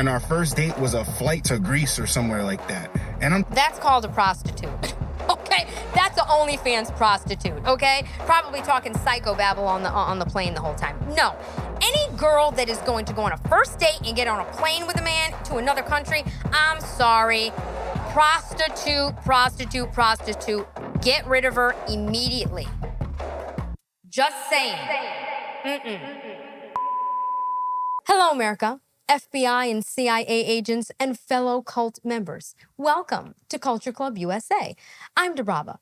And our first date was a flight to Greece or somewhere like that. And That's called a prostitute. Okay, that's an OnlyFans prostitute, okay? Probably talking psychobabble on the plane the whole time. No, any girl that is going to go on a first date and get on a plane with a man to another country, I'm sorry. Prostitute, prostitute, prostitute. Get rid of her immediately. Just saying. Hello, America. FBI and CIA agents and fellow cult members. Welcome to Culture Club USA. I'm Debrava.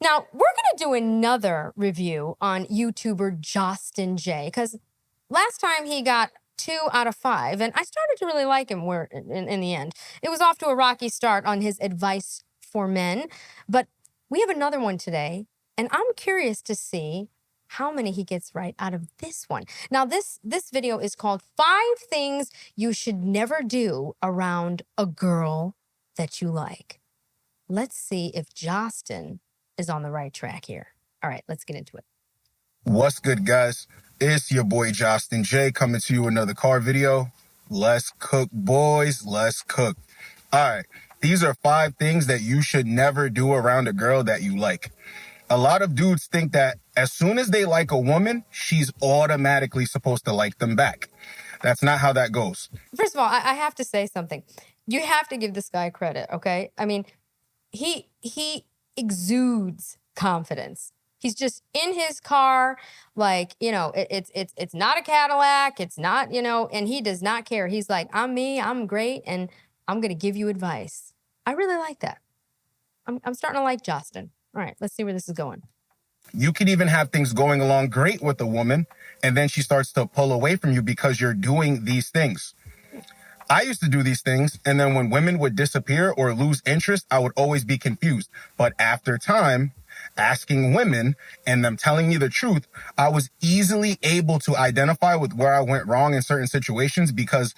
Now, we're going to do another review on YouTuber Justin J, because last time he got 2 out of 5, and I started to really like him in the end. It was off to a rocky start on his advice for men, but we have another one today, and I'm curious to see how many he gets right out of this one. Now, this video is called 5 Things You Should Never Do Around a Girl That You Like. Let's see if Justin is on the right track here. All right, let's get into it. what's good, guys? It's your boy Justin J coming to you another car video. Let's cook, boys. Let's cook. All right, these are 5 things that you should never do around a girl that you like. A lot of dudes think that as soon as they like a woman, she's automatically supposed to like them back. That's not how that goes. First of all, I have to say something. You have to give this guy credit, okay? I mean, he exudes confidence. He's just in his car, like, you know, it's not a Cadillac, it's not, you know, and he does not care. He's like, I'm me, I'm great, and I'm gonna give you advice. I really like that. I'm starting to like Justin. All right, let's see where this is going. You could even have things going along great with a woman, and then she starts to pull away from you because you're doing these things. I used to do these things, and then when women would disappear or lose interest, I would always be confused. But after time, asking women and them telling me the truth, I was easily able to identify with where I went wrong in certain situations because,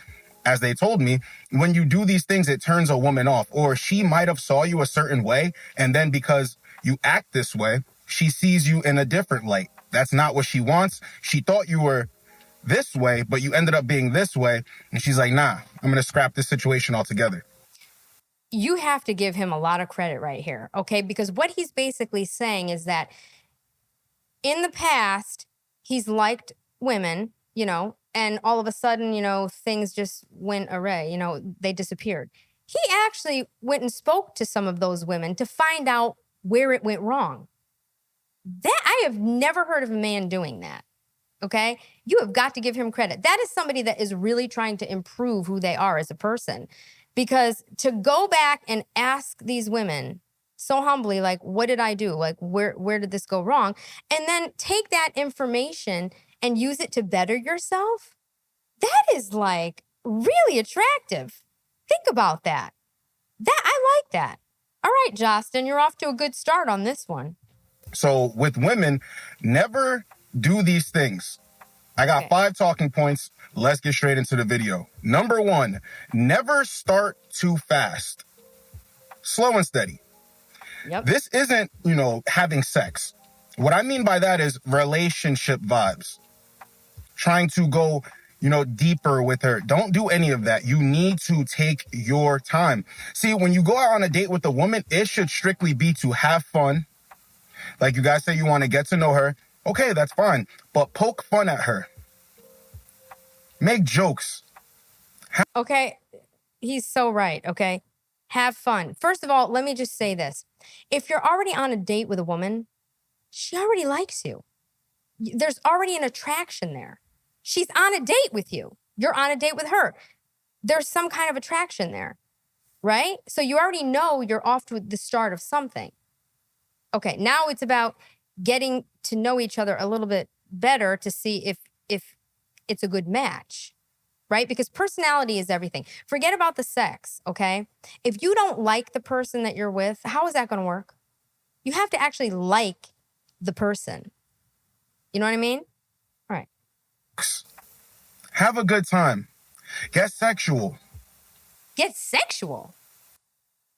as they told me, when you do these things, it turns a woman off, or she might have saw you a certain way, and then because you act this way, she sees you in a different light. That's not what she wants. She thought you were this way, but you ended up being this way. And she's like, nah, I'm going to scrap this situation altogether. You have to give him a lot of credit right here, okay? Because what he's basically saying is that in the past, he's liked women, you know, and all of a sudden, you know, things just went awry, you know, they disappeared. He actually went and spoke to some of those women to find out where it went wrong. That I have never heard of a man doing that. Okay? You have got to give him credit. That is somebody that is really trying to improve who they are as a person. Because to go back and ask these women so humbly, like, what did I do? Like, where did this go wrong? And then take that information and use it to better yourself. That is like really attractive. Think about that. I like that. All right, Justin, you're off to a good start on this one. So with women, never do these things. I got 5 talking points. Let's get straight into the video. Number 1, never start too fast. Slow and steady. Yep. This isn't, you know, having sex. What I mean by that is relationship vibes. Trying to go, you know, deeper with her. Don't do any of that. You need to take your time. See, when you go out on a date with a woman, it should strictly be to have fun. Like you guys say you want to get to know her. Okay, that's fine. But poke fun at her. Make jokes. Okay, he's so right, okay? Have fun. First of all, let me just say this. If you're already on a date with a woman, she already likes you. There's already an attraction there. She's on a date with you. You're on a date with her. There's some kind of attraction there, right? So you already know you're off to the start of something. Okay, now it's about getting to know each other a little bit better to see if it's a good match, right? Because personality is everything. Forget about the sex, okay? If you don't like the person that you're with, how is that going to work? You have to actually like the person. You know what I mean? All right. Have a good time. Get sexual. Get sexual?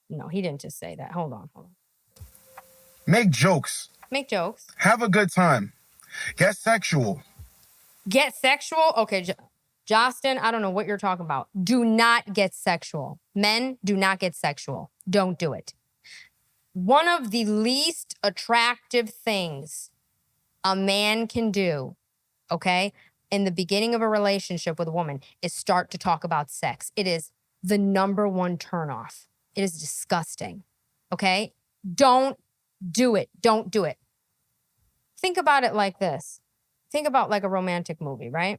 No, he didn't just say that. Hold on. Make jokes. Make jokes. Have a good time. Get sexual. Get sexual? Okay, Justin, I don't know what you're talking about. Do not get sexual. Men, do not get sexual. Don't do it. One of the least attractive things a man can do, okay, in the beginning of a relationship with a woman is start to talk about sex. It is the number one turnoff. It is disgusting, okay? Don't do it. Don't do it. Think about it like this. Think about like a romantic movie, right?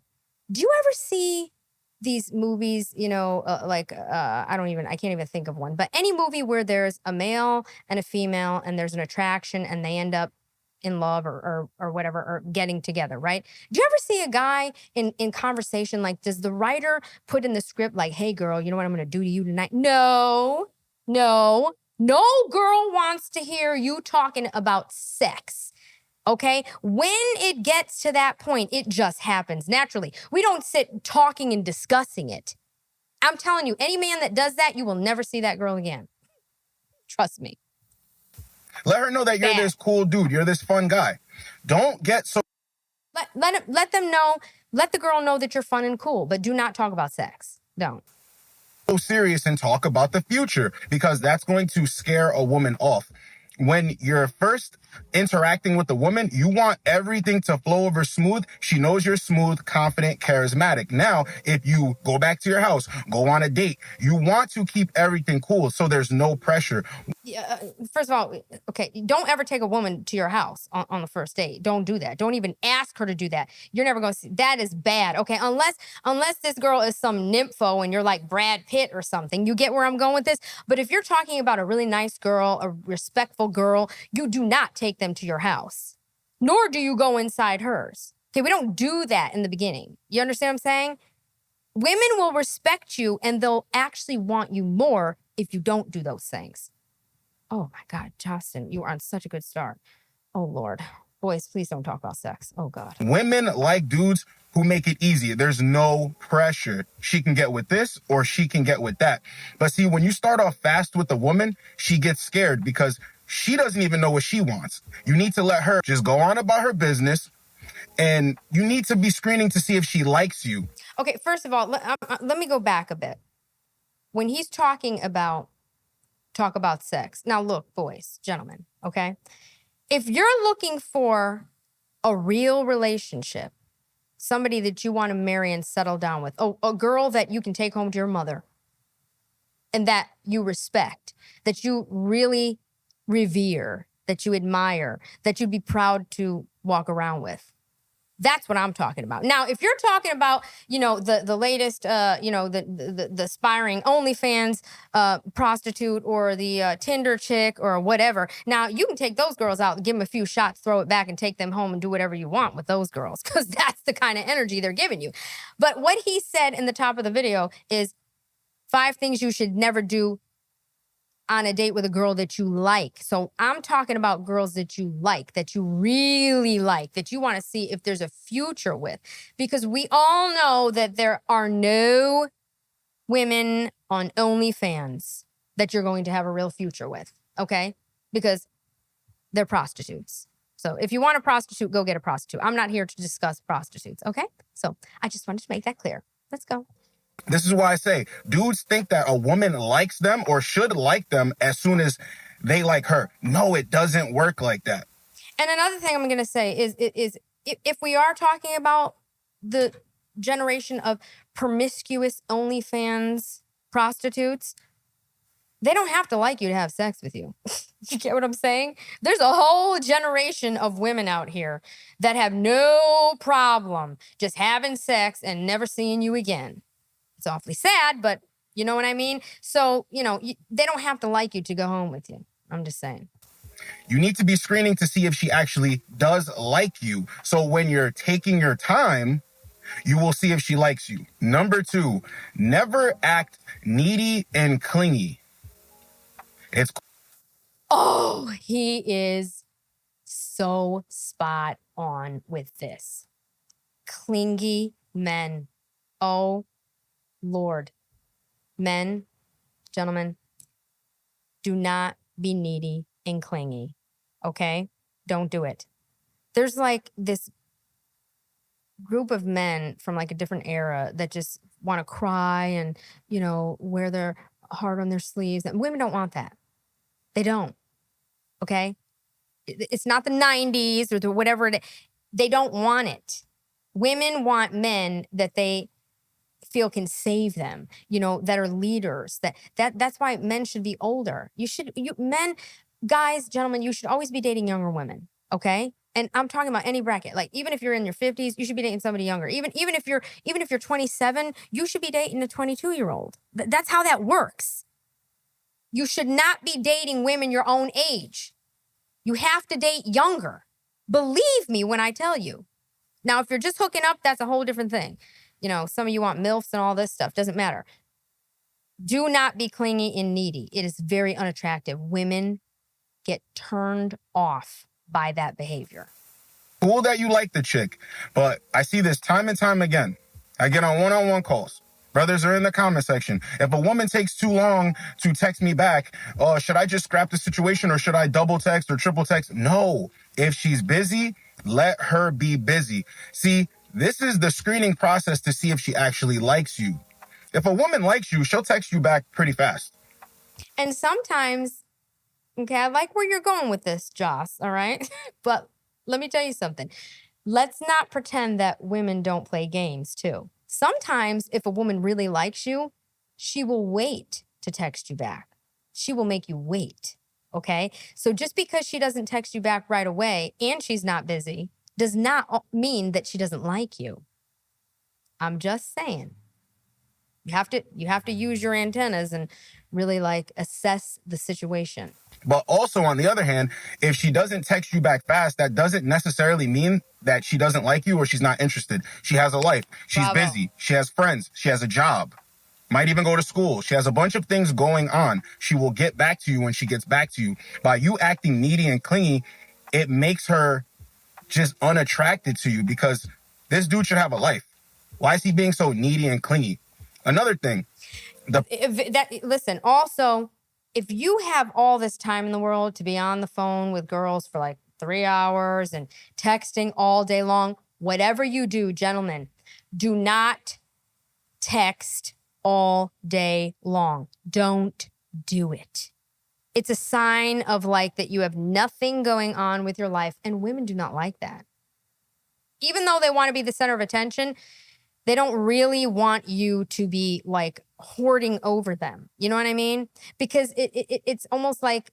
Do you ever see these movies, you know, I can't even think of one, but any movie where there's a male and a female and there's an attraction and they end up in love or whatever, or getting together, right? Do you ever see a guy in conversation, like, does the writer put in the script like, hey girl, you know what I'm gonna do to you tonight? No girl wants to hear you talking about sex. Okay? When it gets to that point, it just happens naturally. We don't sit talking and discussing it. I'm telling you, any man that does that, you will never see that girl again. Trust me. Let her know that you're this cool dude. You're this fun guy. Don't get so... Let them know. Let the girl know that you're fun and cool, but do not talk about sex. Don't. So serious and talk about the future, because that's going to scare a woman off. When you're first interacting with the woman, you want everything to flow over smooth. She knows you're smooth, confident, charismatic. Now, if you go back to your house, go on a date, you want to keep everything cool so there's no pressure. Yeah, first of all, okay, don't ever take a woman to your house on the first date. Don't do that. Don't even ask her to do that. You're never going to see. That is bad, okay? Unless this girl is some nympho and you're like Brad Pitt or something. You get where I'm going with this? But if you're talking about a really nice girl, a respectful girl, you do not take them to your house. Nor do you go inside hers. Okay, we don't do that in the beginning. You understand what I'm saying? Women will respect you and they'll actually want you more if you don't do those things. Oh my God, Justin, you are on such a good start. Oh Lord. Boys, please don't talk about sex. Oh God. Women like dudes who make it easy. There's no pressure. She can get with this or she can get with that. But see, when you start off fast with a woman, she gets scared because she doesn't even know what she wants. You need to let her just go on about her business, and you need to be screening to see if she likes you. Okay, first of all, let me go back a bit. When he's talk about sex. Now look, boys, gentlemen, okay? If you're looking for a real relationship, somebody that you want to marry and settle down with, a girl that you can take home to your mother and that you respect, that you really revere, that you admire, that you'd be proud to walk around with. That's what I'm talking about. Now, if you're talking about, you know, the latest, the aspiring OnlyFans prostitute or the Tinder chick or whatever, now you can take those girls out and give them a few shots, throw it back and take them home and do whatever you want with those girls, because that's the kind of energy they're giving you. But what he said in the top of the video is 5 things you should never do on a date with a girl that you like. So I'm talking about girls that you like, that you really like, that you want to see if there's a future with. Because we all know that there are no women on OnlyFans that you're going to have a real future with, okay? Because they're prostitutes. So if you want a prostitute, go get a prostitute. I'm not here to discuss prostitutes, okay? So I just wanted to make that clear. Let's go. This is why I say dudes think that a woman likes them or should like them as soon as they like her. No, it doesn't work like that. And another thing I'm going to say is if we are talking about the generation of promiscuous OnlyFans prostitutes, they don't have to like you to have sex with you. You get what I'm saying? There's a whole generation of women out here that have no problem just having sex and never seeing you again. It's awfully sad, but you know what I mean? So, you know, they don't have to like you to go home with you. I'm just saying. You need to be screening to see if she actually does like you. So when you're taking your time, you will see if she likes you. Number 2, never act needy and clingy. Oh, he is so spot on with this. Clingy men. Oh, Lord. Men, gentlemen, do not be needy and clingy, okay? Don't do it. There's like this group of men from like a different era that just want to cry and, you know, wear their heart on their sleeves. And women don't want that. They don't. Okay. It's not the 90s or the whatever it is. They don't want it. Women want men that they feel can save them, you know, that are leaders. That's why men should be older. Men, guys, gentlemen, you should always be dating younger women. Okay. And I'm talking about any bracket. Like, even if you're in your 50s, you should be dating somebody younger. Even if you're 27, you should be dating a 22-year-old. That's how that works. You should not be dating women your own age. You have to date younger. Believe me when I tell you. Now, if you're just hooking up, that's a whole different thing. You know, some of you want MILFs and all this stuff. Doesn't matter. Do not be clingy and needy. It is very unattractive. Women get turned off by that behavior. Cool that you like the chick, but I see this time and time again. I get on one-on-one calls. Brothers are in the comment section. If a woman takes too long to text me back, should I just scrap the situation or should I double text or triple text? No. If she's busy, let her be busy. See, this is the screening process to see if she actually likes you. If a woman likes you, she'll text you back pretty fast. And sometimes, okay, I like where you're going with this, Joss, all right? But let me tell you something. Let's not pretend that women don't play games too. Sometimes if a woman really likes you, she will wait to text you back. She will make you wait, okay? So just because she doesn't text you back right away and she's not busy does not mean that she doesn't like you. I'm just saying. You have to use your antennas and really like assess the situation. But also, on the other hand, if she doesn't text you back fast, that doesn't necessarily mean that she doesn't like you or she's not interested. She has a life. She's busy. She has friends. She has a job. Might even go to school. She has a bunch of things going on. She will get back to you when she gets back to you. By you acting needy and clingy, it makes her just unattracted to you because this dude should have a life. Why is he being so needy and clingy? Another thing. Listen, also, if you have all this time in the world to be on the phone with girls for like 3 hours and texting all day long, whatever you do, gentlemen, do not text all day long. Don't do it. It's a sign of like that you have nothing going on with your life, and women do not like that. Even though they want to be the center of attention, they don't really want you to be like hoarding over them. You know what I mean? Because it's almost like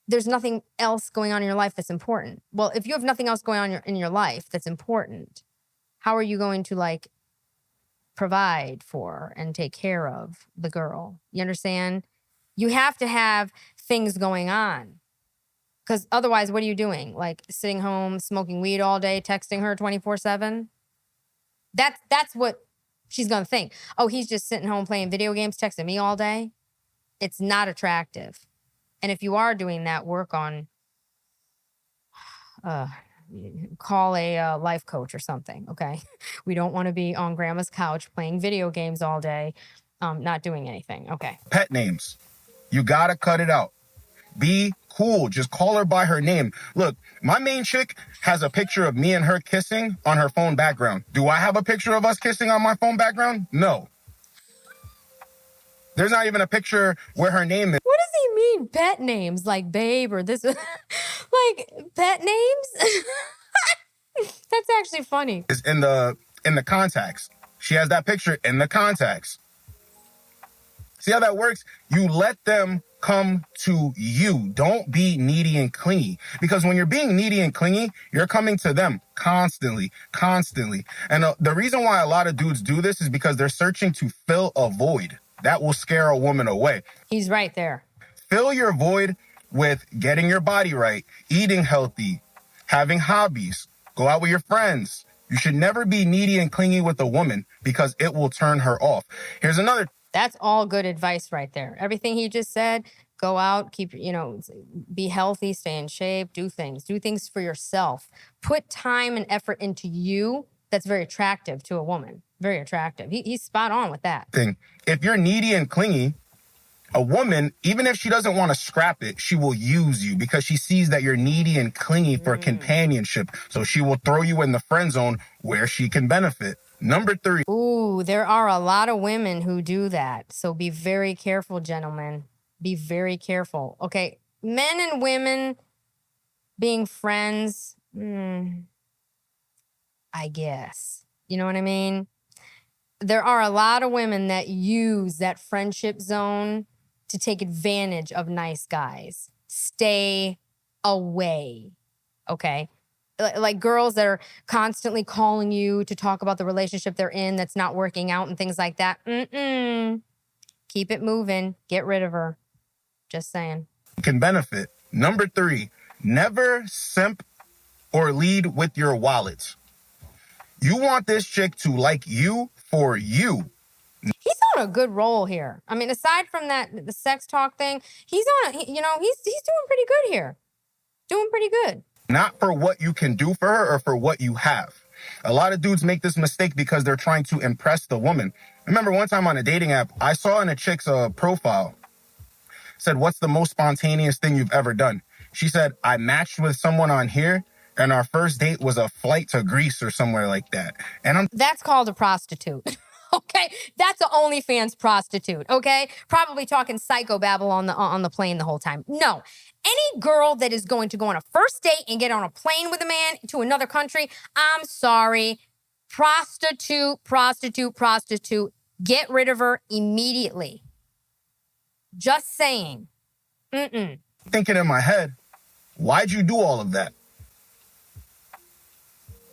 there's nothing else going on in your life that's important. Well, if you have nothing else going on in your life that's important, how are you going to like provide for and take care of the girl? You understand? You have to have things going on. Because otherwise, what are you doing? Like sitting home, smoking weed all day, texting her 24/7? That's what she's going to think. Oh, he's just sitting home playing video games, texting me all day. It's not attractive. And if you are doing that, work on, call a life coach or something, okay? We don't want to be on grandma's couch playing video games all day, not doing anything, okay? Pet names. You got to cut it out. Be cool. Just call her by her name. Look, my main chick has a picture of me and her kissing on her phone background. Do I have a picture of us kissing on my phone background? No. There's not even a picture where her name is. What does he mean? Pet names like babe or this? Like pet names? That's actually funny. It's in the contacts. She has that picture in the contacts. See how that works? You let them come to you. Don't be needy and clingy. Because when you're being needy and clingy, you're coming to them constantly. And the reason why a lot of dudes do this is because they're searching to fill a void. That will scare a woman away. He's right there. Fill your void with getting your body right, eating healthy, having hobbies, go out with your friends. You should never be needy and clingy with a woman because it will turn her off. Here's another. That's all good advice right there. Everything he just said, go out, be healthy, stay in shape, do things for yourself. Put time and effort into you. That's very attractive to a woman. Very attractive. He's spot on with that. If you're needy and clingy, A woman, even if she doesn't want to scrap it, she will use you because she sees that you're needy and clingy for companionship. So she will throw you in the friend zone where she can benefit. Number 3. Ooh, there are a lot of women who do that. So be very careful, gentlemen. Be very careful. Okay, men and women being friends, I guess. You know what I mean? There are a lot of women that use that friendship zone to take advantage of nice guys. Stay away, okay? Like girls that are constantly calling you to talk about the relationship they're in that's not working out and things like that. Keep it moving. Get rid of her. Just saying. Can benefit. Number 3, never simp or lead with your wallet. You want this chick to like you for you. He's on a good roll here. I mean, aside from the sex talk thing, he's doing pretty good here. Doing pretty good. Not for what you can do for her or for what you have. A lot of dudes make this mistake because they're trying to impress the woman. I remember one time on a dating app, I saw in a chick's profile, said, "What's the most spontaneous thing you've ever done?" She said, "I matched with someone on here and our first date was a flight to Greece or somewhere like that." And that's called a prostitute. Okay, that's an OnlyFans prostitute. Okay, probably talking psychobabble on the plane the whole time. No, any girl that is going to go on a first date and get on a plane with a man to another country, I'm sorry, prostitute. Get rid of her immediately. Just saying. Thinking in my head, why'd you do all of that?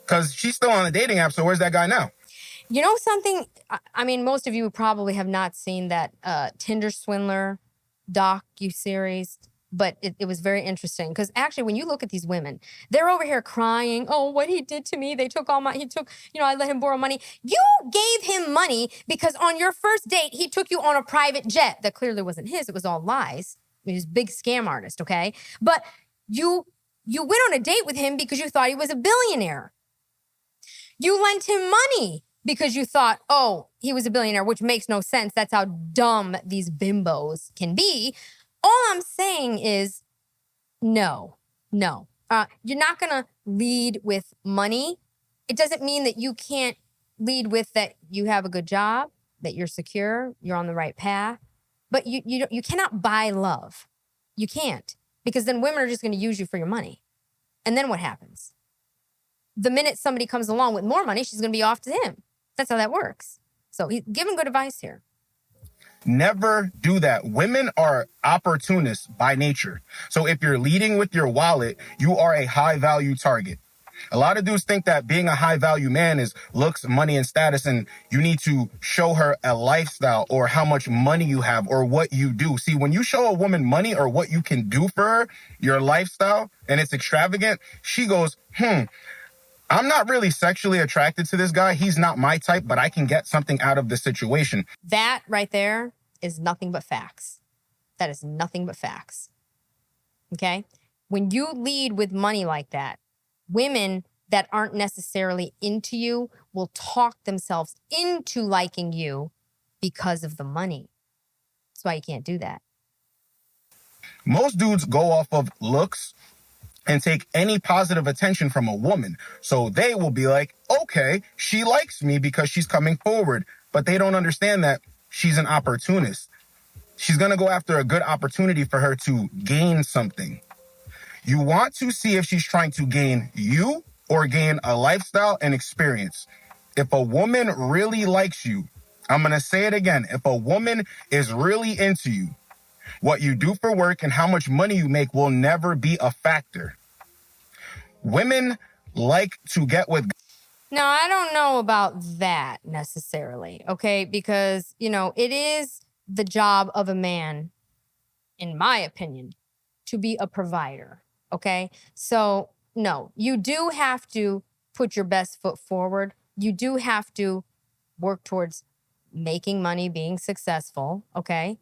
Because she's still on the dating app, so where's that guy now? You know something? I mean, most of you probably have not seen that Tinder Swindler docu-series, but it was very interesting because actually when you look at these women, they're over here crying, "Oh, what he did to me, I let him borrow money." You gave him money because on your first date, he took you on a private jet that clearly wasn't his. It was all lies. He was a big scam artist, okay? But you went on a date with him because you thought he was a billionaire. You lent him money because you thought, oh, he was a billionaire, which makes no sense. That's how dumb these bimbos can be. All I'm saying is no. You're not going to lead with money. It doesn't mean that you can't lead with that you have a good job, that you're secure, you're on the right path. But you cannot buy love. You can't, because then women are just going to use you for your money. And then what happens? The minute somebody comes along with more money, she's going to be off to him. That's how that works. So he's giving good advice here. Never do that. Women are opportunists by nature. So if you're leading with your wallet, you are a high value target. A lot of dudes think that being a high value man is looks, money, and status, and you need to show her a lifestyle or how much money you have or what you do. See, when you show a woman money or what you can do for her, your lifestyle, and it's extravagant, she goes, I'm not really sexually attracted to this guy. He's not my type, but I can get something out of the situation. That right there is nothing but facts. That is nothing but facts. Okay? When you lead with money like that, women that aren't necessarily into you will talk themselves into liking you because of the money. That's why you can't do that. Most dudes go off of looks and take any positive attention from a woman. So they will be like, okay, she likes me because she's coming forward. But they don't understand that she's an opportunist. She's going to go after a good opportunity for her to gain something. You want to see if she's trying to gain you or gain a lifestyle and experience. If a woman really likes you, I'm going to say it again. If a woman is really into you, what you do for work and how much money you make will never be a factor. Women like to get with... Now, I don't know about that necessarily, okay? Because, it is the job of a man, in my opinion, to be a provider, okay? So, no, you do have to put your best foot forward. You do have to work towards making money, being successful, okay?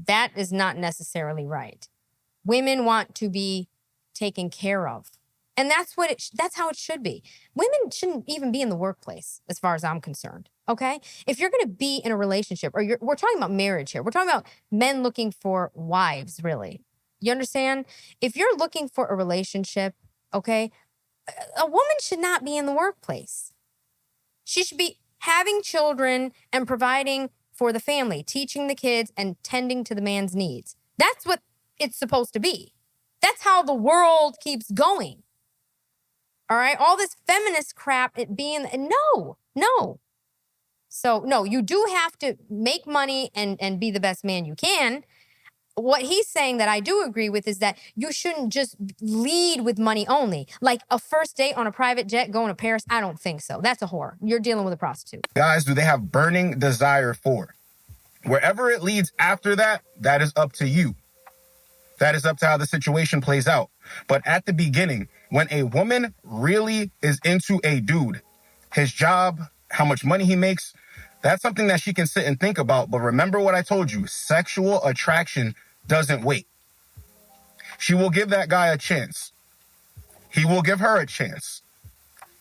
That is not necessarily right. Women want to be taken care of. And that's how it should be. Women shouldn't even be in the workplace, as far as I'm concerned. Okay, if you're going to be in a relationship, or we're talking about marriage here. We're talking about men looking for wives. Really, you understand? If you're looking for a relationship, okay, a woman should not be in the workplace. She should be having children and providing for the family, teaching the kids and tending to the man's needs. That's what it's supposed to be. That's how the world keeps going. All right. All this feminist crap, no. So no, you do have to make money and be the best man you can. What he's saying that I do agree with is that you shouldn't just lead with money only. Like a first date on a private jet going to Paris, I don't think so. That's a whore. You're dealing with a prostitute. Guys, do they have burning desire for? Wherever it leads after that, that is up to you. That is up to how the situation plays out. But at the beginning, when a woman really is into a dude, his job, how much money he makes, that's something that she can sit and think about. But remember what I told you, sexual attraction doesn't wait. She will give that guy a chance. He will give her a chance.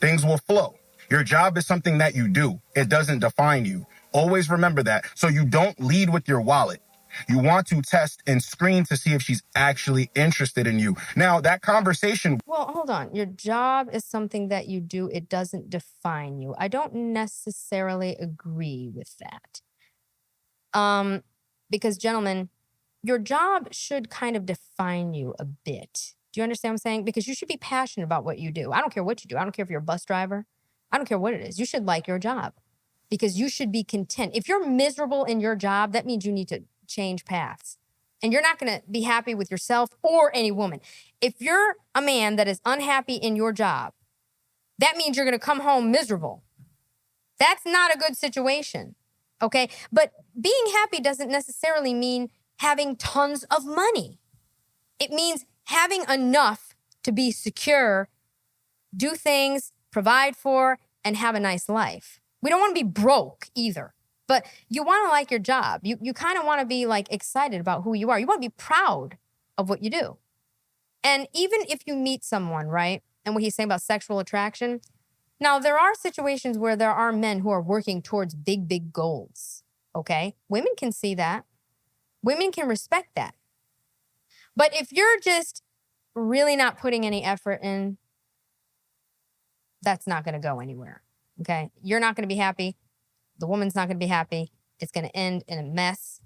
Things will flow. Your job is something that you do. It doesn't define you. Always remember that. So you don't lead with your wallet. You want to test and screen to see if she's actually interested in you. Now, that conversation... Well, hold on. Your job is something that you do. It doesn't define you. I don't necessarily agree with that. Because, gentlemen, your job should kind of define you a bit. Do you understand what I'm saying? Because you should be passionate about what you do. I don't care what you do. I don't care if you're a bus driver. I don't care what it is. You should like your job because you should be content. If you're miserable in your job, that means you need to change paths. And you're not going to be happy with yourself or any woman. If you're a man that is unhappy in your job, that means you're going to come home miserable. That's not a good situation. Okay? But being happy doesn't necessarily mean having tons of money. It means having enough to be secure, do things, provide for, and have a nice life. We don't want to be broke either. But you want to like your job. You kind of want to be like excited about who you are. You want to be proud of what you do. And even if you meet someone, right? And what he's saying about sexual attraction. Now, there are situations where there are men who are working towards big, big goals. Okay? Women can see that. Women can respect that. But if you're just really not putting any effort in, that's not going to go anywhere. Okay? You're not going to be happy. The woman's not going to be happy. It's going to end in a mess.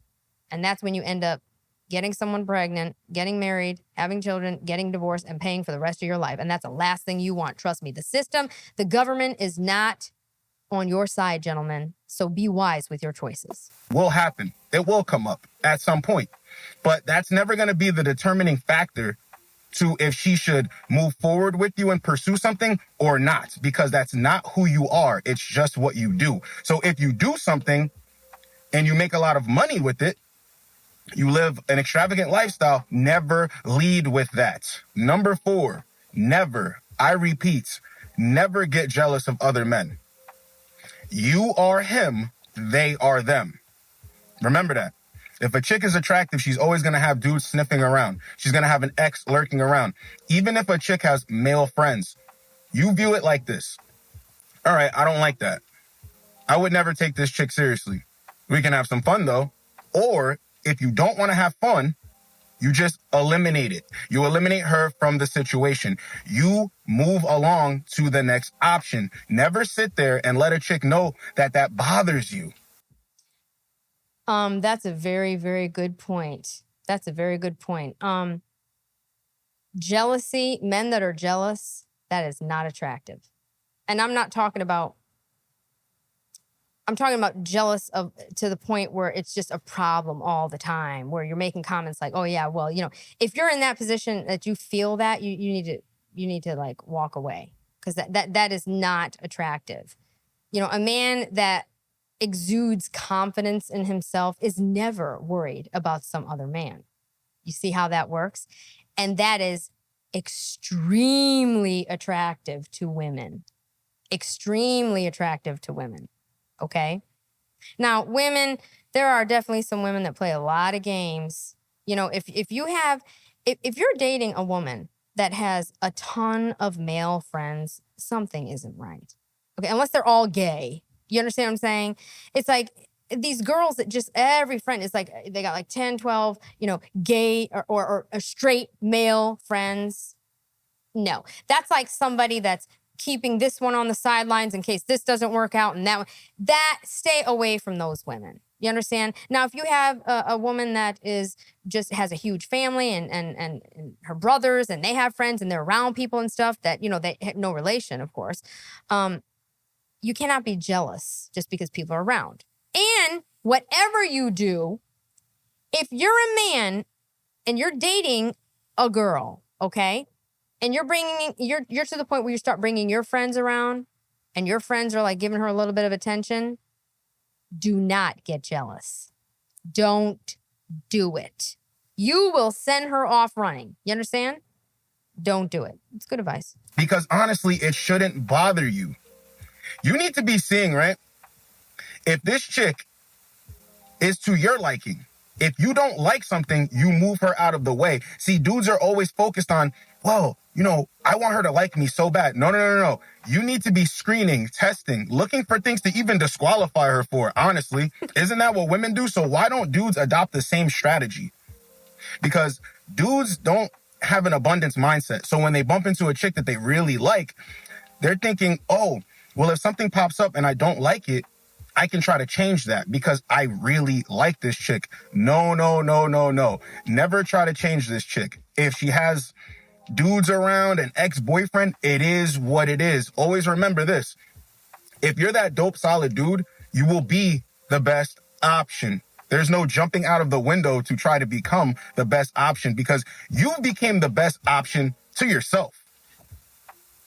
And that's when you end up getting someone pregnant, getting married, having children, getting divorced, and paying for the rest of your life. And that's the last thing you want. Trust me. The system, the government is not on your side, gentlemen. So be wise with your choices. Will happen. It will come up at some point. But that's never going to be the determining factor to if she should move forward with you and pursue something or not, because that's not who you are. It's just what you do. So if you do something and you make a lot of money with it, you live an extravagant lifestyle, never lead with that. Number 4, never, I repeat, never get jealous of other men. You are him, they are them. Remember that. If a chick is attractive, she's always going to have dudes sniffing around. She's going to have an ex lurking around. Even if a chick has male friends, you view it like this. All right, I don't like that. I would never take this chick seriously. We can have some fun, though. Or if you don't want to have fun, you just eliminate it. You eliminate her from the situation. You move along to the next option. Never sit there and let a chick know that that bothers you. That's a very, very good point. That's a very good point. Jealousy, men that are jealous, that is not attractive. And I'm talking about jealous to the point where it's just a problem all the time, where you're making comments like, oh yeah, well, if you're in that position that you feel that, you need to like walk away, because that is not attractive. A man that exudes confidence in himself is never worried about some other man. You see how that works? And that is extremely attractive to women. Extremely attractive to women. Okay? Now, women, there are definitely some women that play a lot of games. If you're dating a woman that has a ton of male friends, something isn't right. Okay, unless they're all gay. You understand what I'm saying? It's like these girls that just every friend is like, they got like 10, 12, gay or straight male friends. No, that's like somebody that's keeping this one on the sidelines in case this doesn't work out and that one. Stay away from those women. You understand? Now, if you have a woman that has a huge family and her brothers and they have friends and they're around people and stuff that, they have no relation, of course, you cannot be jealous just because people are around. And whatever you do, if you're a man and you're dating a girl, okay, and you're to the point where you start bringing your friends around and your friends are like giving her a little bit of attention, do not get jealous. Don't do it. You will send her off running. You understand? Don't do it. It's good advice. Because honestly, it shouldn't bother you. You need to be seeing, right? If this chick is to your liking, if you don't like something, you move her out of the way. See, dudes are always focused on, well, I want her to like me so bad. No. You need to be screening, testing, looking for things to even disqualify her for, honestly. Isn't that what women do? So why don't dudes adopt the same strategy? Because dudes don't have an abundance mindset. So when they bump into a chick that they really like, they're thinking, oh, well, if something pops up and I don't like it, I can try to change that because I really like this chick. No. Never try to change this chick. If she has dudes around, an ex-boyfriend, it is what it is. Always remember this. If you're that dope, solid dude, you will be the best option. There's no jumping out of the window to try to become the best option because you became the best option to yourself.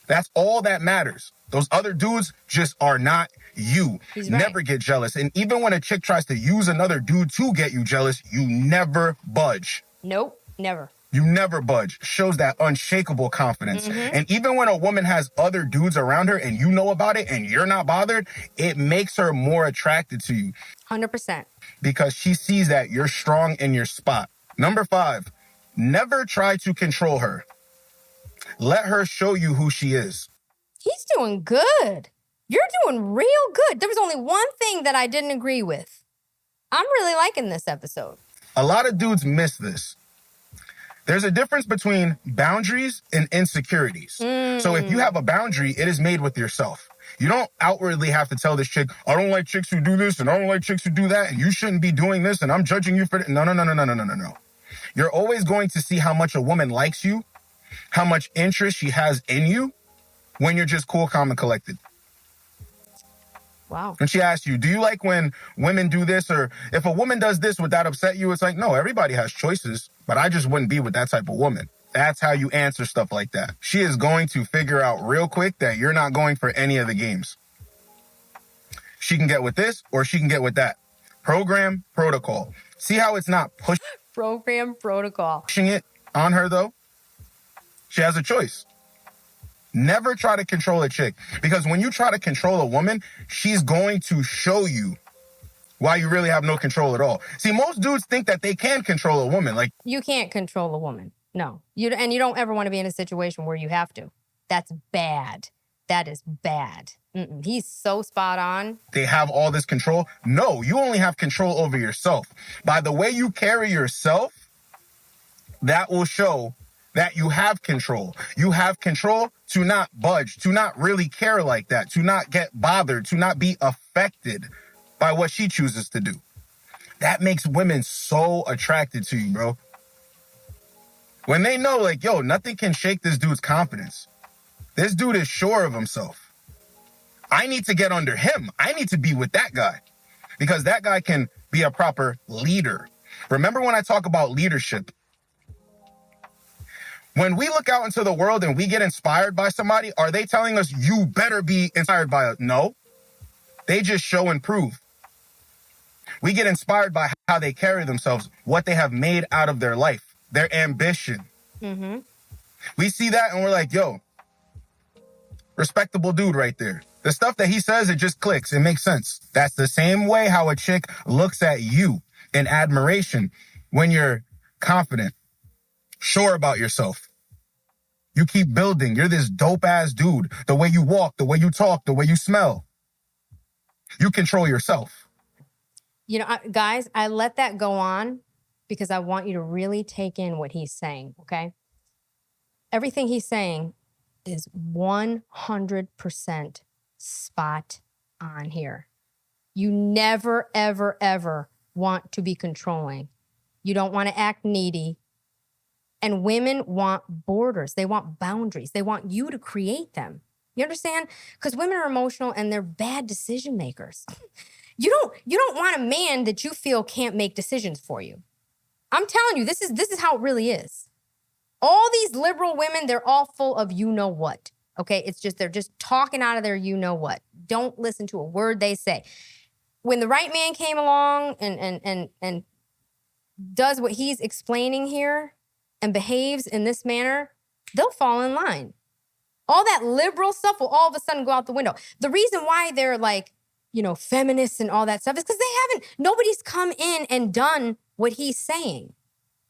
That's all that matters. Those other dudes just are not you. He's right. Never get jealous. And even when a chick tries to use another dude to get you jealous, you never budge. Nope, never. You never budge. Shows that unshakable confidence. Mm-hmm. And even when a woman has other dudes around her and you know about it and you're not bothered, it makes her more attracted to you. 100%. Because she sees that you're strong in your spot. Number 5, never try to control her. Let her show you who she is. He's doing good. You're doing real good. There was only one thing that I didn't agree with. I'm really liking this episode. A lot of dudes miss this. There's a difference between boundaries and insecurities. So if you have a boundary, it is made with yourself. You don't outwardly have to tell this chick, I don't like chicks who do this and I don't like chicks who do that and you shouldn't be doing this and I'm judging you for it. No. You're always going to see how much a woman likes you, how much interest she has in you when you're just cool, calm, and collected. Wow. And she asks you, do you like when women do this? Or if a woman does this, would that upset you? It's like, no, everybody has choices, but I just wouldn't be with that type of woman. That's how you answer stuff like that. She is going to figure out real quick that you're not going for any of the games. She can get with this or she can get with that. Program, protocol. See how it's not Program, protocol. Pushing it on her, though? She has a choice. Never try to control a chick. Because when you try to control a woman, she's going to show you why you really have no control at all. See, most dudes think that they can control a woman. Like, you can't control a woman. No. You don't ever want to be in a situation where you have to. That's bad. That is bad. He's so spot on. They have all this control. No, you only have control over yourself. By the way you carry yourself, that will show that you have control. You have control to not budge, to not really care like that, to not get bothered, to not be affected by what she chooses to do. That makes women so attracted to you, bro. When they know, like, yo, nothing can shake this dude's confidence. This dude is sure of himself. I need to get under him. I need to be with that guy because that guy can be a proper leader. Remember when I talk about leadership? When we look out into the world and we get inspired by somebody, are they telling us you better be inspired by us? No. They just show and prove. We get inspired by how they carry themselves, what they have made out of their life, their ambition. Mm-hmm. We see that and we're like, yo, respectable dude right there. The stuff that he says, it just clicks. It makes sense. That's the same way how a chick looks at you in admiration when you're confident, sure about yourself. You keep building. You're this dope ass dude. The way you walk, the way you talk, the way you smell. You control yourself. You know, guys, I let that go on because I want you to really take in what he's saying, okay? Everything he's saying is 100% spot on here. You never, ever, ever want to be controlling. You don't want to act needy. And women want borders. They want boundaries. They want you to create them. You understand? Because women are emotional and they're bad decision makers. You don't want a man that you feel can't make decisions for you. I'm telling you, this is how it really is. All these liberal women, they're all full of you know what. Okay? It's just they're just talking out of their you know what. Don't listen to a word they say. When the right man came along and does what he's explaining here and behaves in this manner, they'll fall in line. All that liberal stuff will all of a sudden go out the window. The reason why they're like, you know, feminists and all that stuff is because nobody's come in and done what he's saying.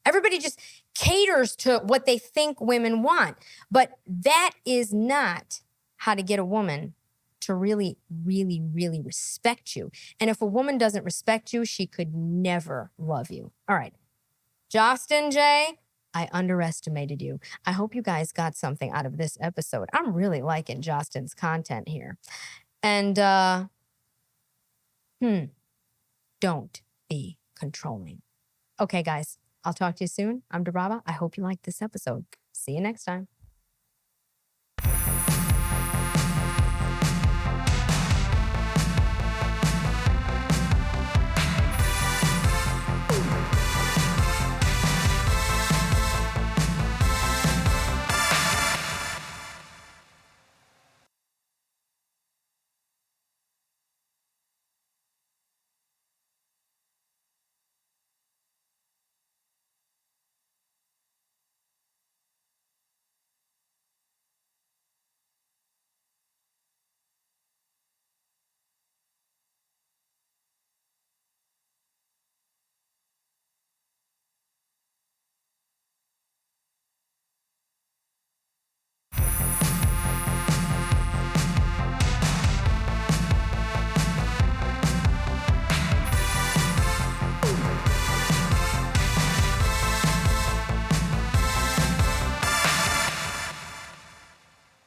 Everybody just caters to what they think women want. But that is not how to get a woman to really, really, really respect you. And if a woman doesn't respect you, she could never love you. All right. Justin J., I underestimated you. I hope you guys got something out of this episode. I'm really liking Justin's content here. And don't be controlling. Okay, guys, I'll talk to you soon. I'm Debrava. I hope you liked this episode. See you next time.